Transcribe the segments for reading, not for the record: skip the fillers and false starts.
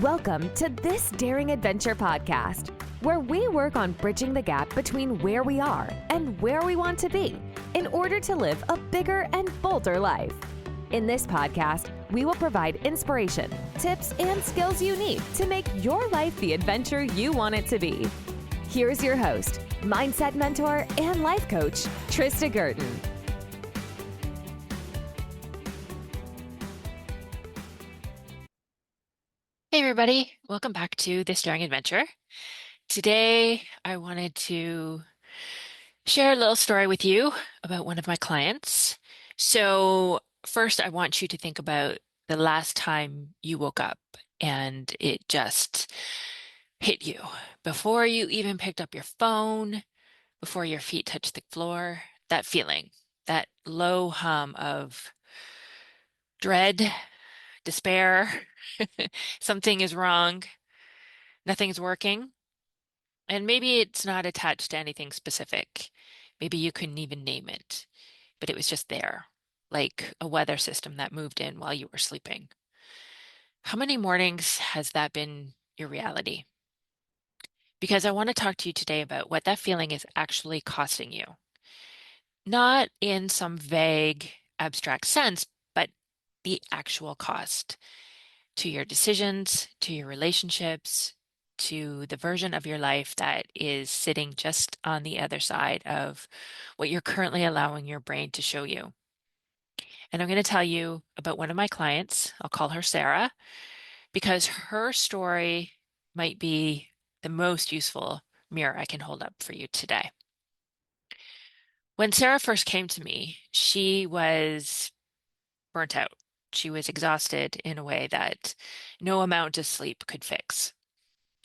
Welcome to This Daring Adventure podcast, where we work on bridging the gap between where we are and where we want to be in order to live a bigger and bolder life. In this podcast, we will provide inspiration, tips, and skills you need to make your life the adventure you want it to be. Here's your host, mindset mentor, and life coach, Trista Gurton. Hey everybody, welcome back to This Daring Adventure. Today I wanted to share a little story with you about one of my clients. So first I want you to think about the last time you woke up and it just hit you. Before you even picked up your phone, before your feet touched the floor, that feeling, that low hum of dread, despair, something is wrong, nothing's working. And maybe it's not attached to anything specific. Maybe you couldn't even name it, but it was just there, like a weather system that moved in while you were sleeping. How many mornings has that been your reality? Because I want to talk to you today about what that feeling is actually costing you. Not in some vague, abstract sense, but the actual cost to your decisions, to your relationships, to the version of your life that is sitting just on the other side of what you're currently allowing your brain to show you. And I'm going to tell you about one of my clients. I'll call her Sarah, because her story might be the most useful mirror I can hold up for you today. When Sarah first came to me, she was burnt out. She was exhausted in a way that no amount of sleep could fix.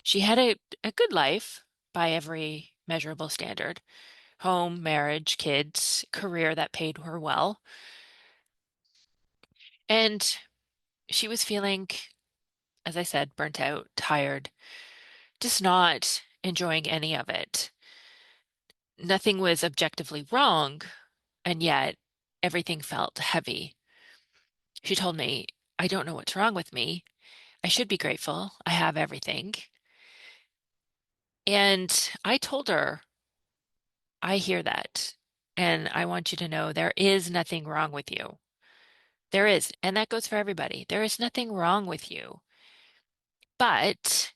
She had a good life by every measurable standard: home, marriage, kids, career that paid her well. And she was feeling, as I said, burnt out, tired, just not enjoying any of it. Nothing was objectively wrong, and yet everything felt heavy. She told me, I don't know what's wrong with me. I should be grateful. I have everything. And I told her, I hear that. And I want you to know there is nothing wrong with you. There is. And that goes for everybody. There is nothing wrong with you. But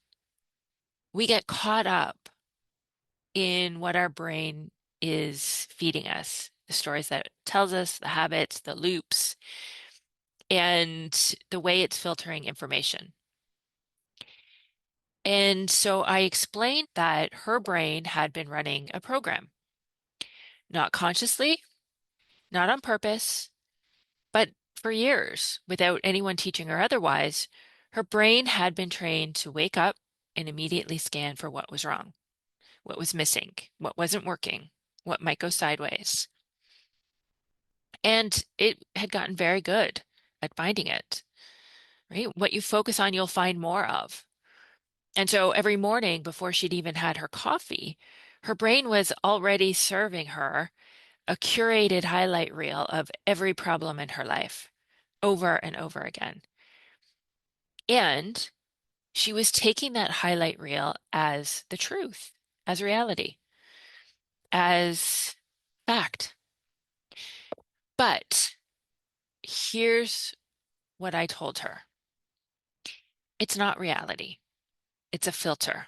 we get caught up in what our brain is feeding us, the stories that it tells us, the habits, the loops, and the way it's filtering information. And so I explained that her brain had been running a program, not consciously, not on purpose, but for years, without anyone teaching her otherwise. Her brain had been trained to wake up and immediately scan for what was wrong, what was missing, what wasn't working, what might go sideways. And it had gotten very good at finding it, right? What you focus on, you'll find more of. And so every morning before she'd even had her coffee, her brain was already serving her a curated highlight reel of every problem in her life over and over again. And she was taking that highlight reel as the truth, as reality, as fact. But here's what I told her. It's not reality. It's a filter.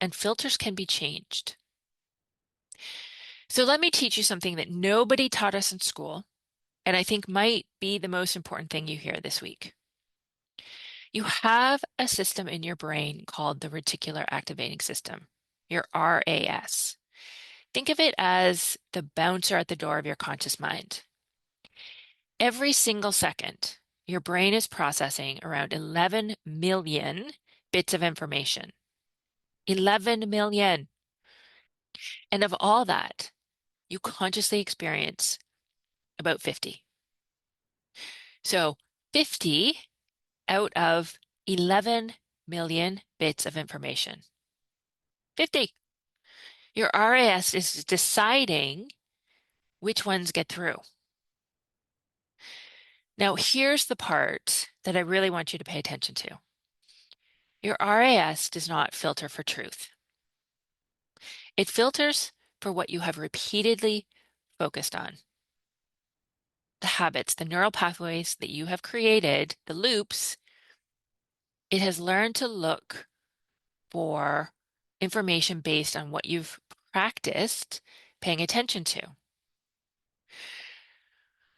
And filters can be changed. So let me teach you something that nobody taught us in school, and I think might be the most important thing you hear this week. You have a system in your brain called the Reticular Activating System, your RAS. Think of it as the bouncer at the door of your conscious mind. Every single second, your brain is processing around 11 million bits of information. 11 million. And of all that, you consciously experience about 50. So 50 out of 11 million bits of information. 50. Your RAS is deciding which ones get through. Now, here's the part that I really want you to pay attention to. Your RAS does not filter for truth. It filters for what you have repeatedly focused on. The habits, the neural pathways that you have created, the loops, it has learned to look for information based on what you've practiced paying attention to.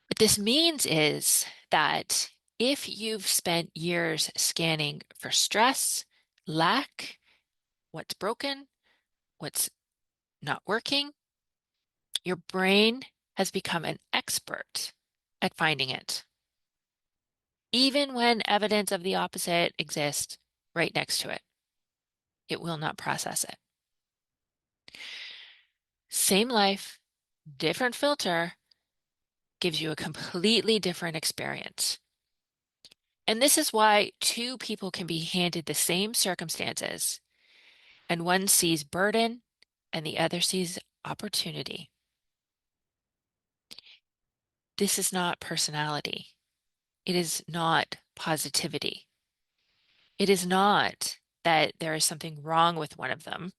What this means is that if you've spent years scanning for stress, lack, what's broken, what's not working, your brain has become an expert at finding it, even when evidence of the opposite exists right next to it. It will not process it. Same life, different filter gives you a completely different experience. And this is why two people can be handed the same circumstances, and one sees burden and the other sees opportunity. This is not personality. It is not positivity. It is not that there is something wrong with one of them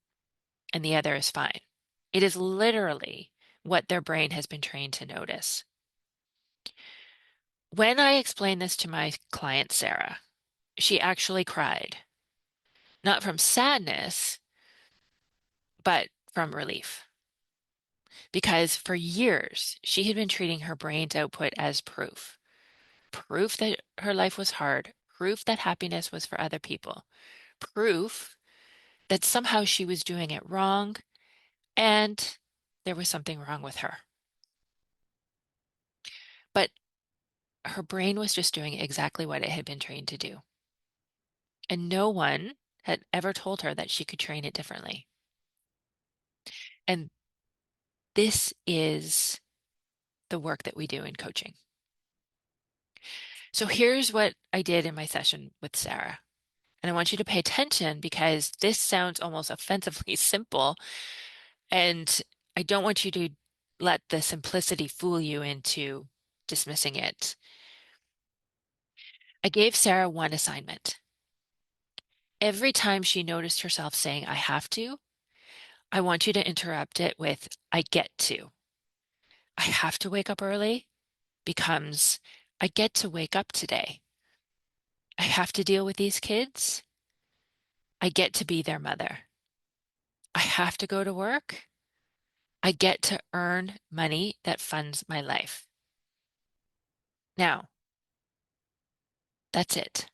and the other is fine. It is literally what their brain has been trained to notice. When I explained this to my client, Sarah, she actually cried, not from sadness, but from relief. Because for years, she had been treating her brain's output as proof that her life was hard, proof that happiness was for other people, proof that somehow she was doing it wrong and there was something wrong with her. But her brain was just doing exactly what it had been trained to do. And no one had ever told her that she could train it differently. And this is the work that we do in coaching. So here's what I did in my session with Sarah. And I want you to pay attention because this sounds almost offensively simple. And I don't want you to let the simplicity fool you into dismissing it. I gave Sarah one assignment. Every time she noticed herself saying, I have to, I want you to interrupt it with, I get to. I have to wake up early becomes, I get to wake up today. I have to deal with these kids. I get to be their mother. I have to go to work. I get to earn money that funds my life. Now, that's it.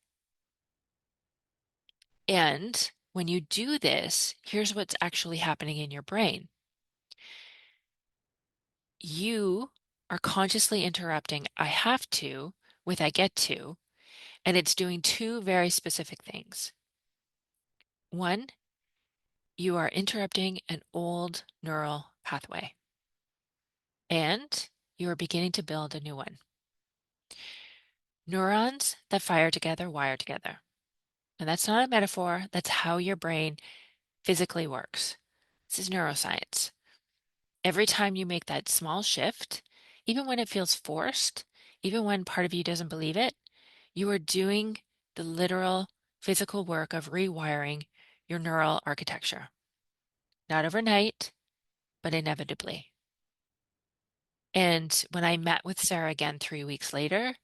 And when you do this, here's what's actually happening in your brain. You are consciously interrupting I have to with I get to, and it's doing two very specific things. One, you are interrupting an old neural pathway, and you are beginning to build a new one. Neurons that fire together wire together. And that's not a metaphor, that's how your brain physically works. This is neuroscience. Every time you make that small shift, even when it feels forced, even when part of you doesn't believe it, you are doing the literal physical work of rewiring your neural architecture. Not overnight, but inevitably. And when I met with Sarah again 3 weeks later,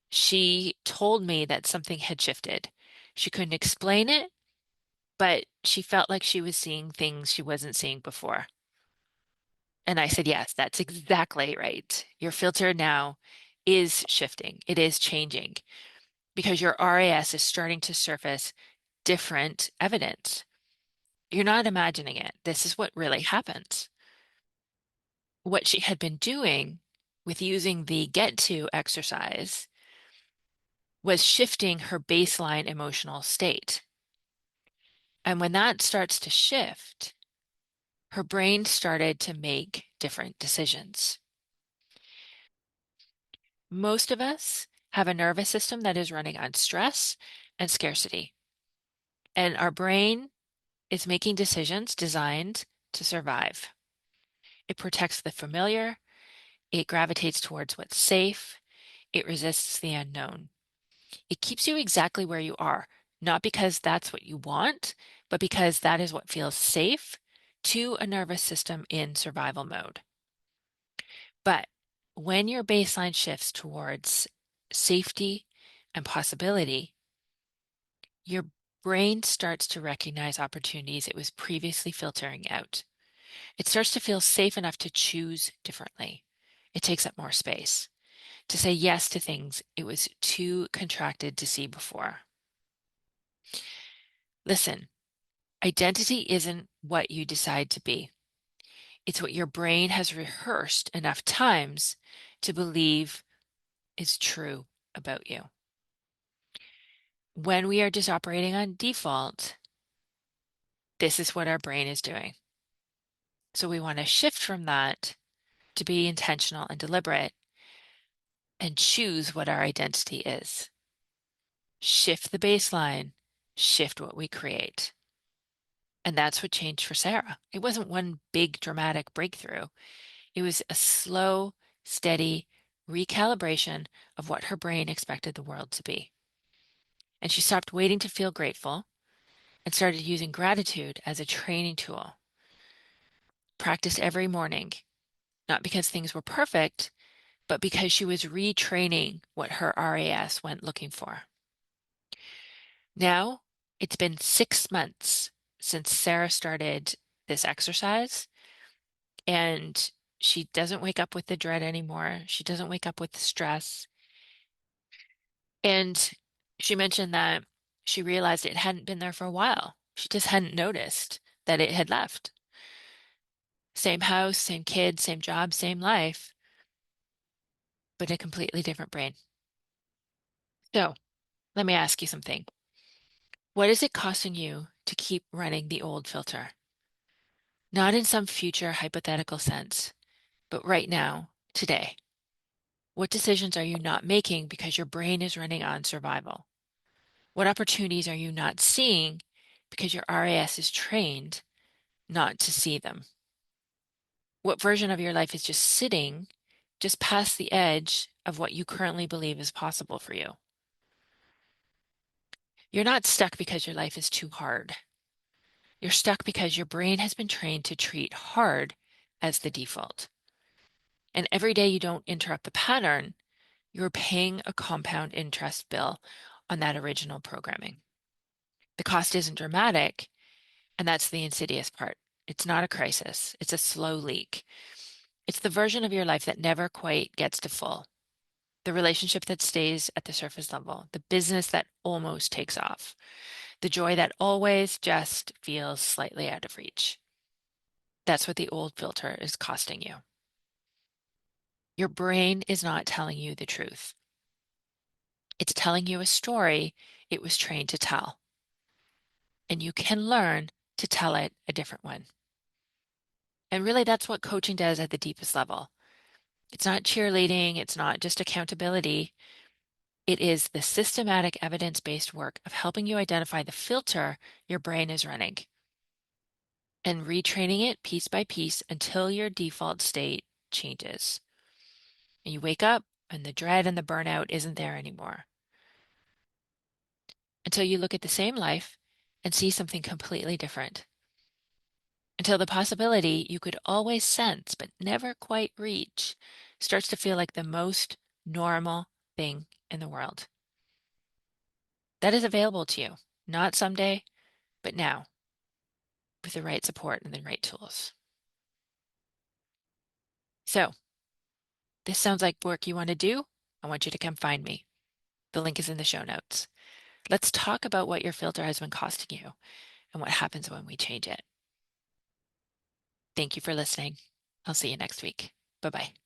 she told me that something had shifted. She couldn't explain it, but she felt like she was seeing things she wasn't seeing before. And I said, yes, that's exactly right. Your filter now is shifting. It is changing because your RAS is starting to surface different evidence. You're not imagining it. This is what really happens. What she had been doing with using the get to exercise was shifting her baseline emotional state. And when that starts to shift, her brain started to make different decisions. Most of us have a nervous system that is running on stress and scarcity. And our brain is making decisions designed to survive. It protects the familiar, it gravitates towards what's safe, it resists the unknown. It keeps you exactly where you are, not because that's what you want, but because that is what feels safe to a nervous system in survival mode. But when your baseline shifts towards safety and possibility, your brain starts to recognize opportunities it was previously filtering out. It starts to feel safe enough to choose differently. It takes up more space to say yes to things it was too contracted to see before. Listen, identity isn't what you decide to be. It's what your brain has rehearsed enough times to believe is true about you. When we are just operating on default, this is what our brain is doing. So we want to shift from that to be intentional and deliberate and choose what our identity is. Shift the baseline, shift what we create. And that's what changed for Sarah. It wasn't one big dramatic breakthrough. It was a slow, steady recalibration of what her brain expected the world to be. And she stopped waiting to feel grateful and started using gratitude as a training tool. Practiced every morning, not because things were perfect, but because she was retraining what her RAS went looking for. Now, it's been 6 months since Sarah started this exercise, and she doesn't wake up with the dread anymore. She doesn't wake up with the stress. And she mentioned that she realized it hadn't been there for a while. She just hadn't noticed that it had left. Same house, same kids, same job, same life, but a completely different brain. So let me ask you something. What is it costing you to keep running the old filter? Not in some future hypothetical sense, but right now, today. What decisions are you not making because your brain is running on survival? What opportunities are you not seeing because your RAS is trained not to see them? What version of your life is just sitting just past the edge of what you currently believe is possible for you? You're not stuck because your life is too hard. You're stuck because your brain has been trained to treat hard as the default. And every day you don't interrupt the pattern, you're paying a compound interest bill on that original programming. The cost isn't dramatic, and that's the insidious part. It's not a crisis, it's a slow leak. It's the version of your life that never quite gets to full, the relationship that stays at the surface level, the business that almost takes off, the joy that always just feels slightly out of reach. That's what the old filter is costing you. Your brain is not telling you the truth. It's telling you a story it was trained to tell. And you can learn to tell it a different one. And really, that's what coaching does at the deepest level. It's not cheerleading, it's not just accountability. It is the systematic evidence-based work of helping you identify the filter your brain is running and retraining it piece by piece until your default state changes. And you wake up and the dread and the burnout isn't there anymore. Until you look at the same life and see something completely different. Until the possibility you could always sense but never quite reach starts to feel like the most normal thing in the world. That is available to you, not someday, but now, with the right support and the right tools. So, this sounds like work you want to do. I want you to come find me. The link is in the show notes. Let's talk about what your filter has been costing you and what happens when we change it. Thank you for listening. I'll see you next week. Bye-bye.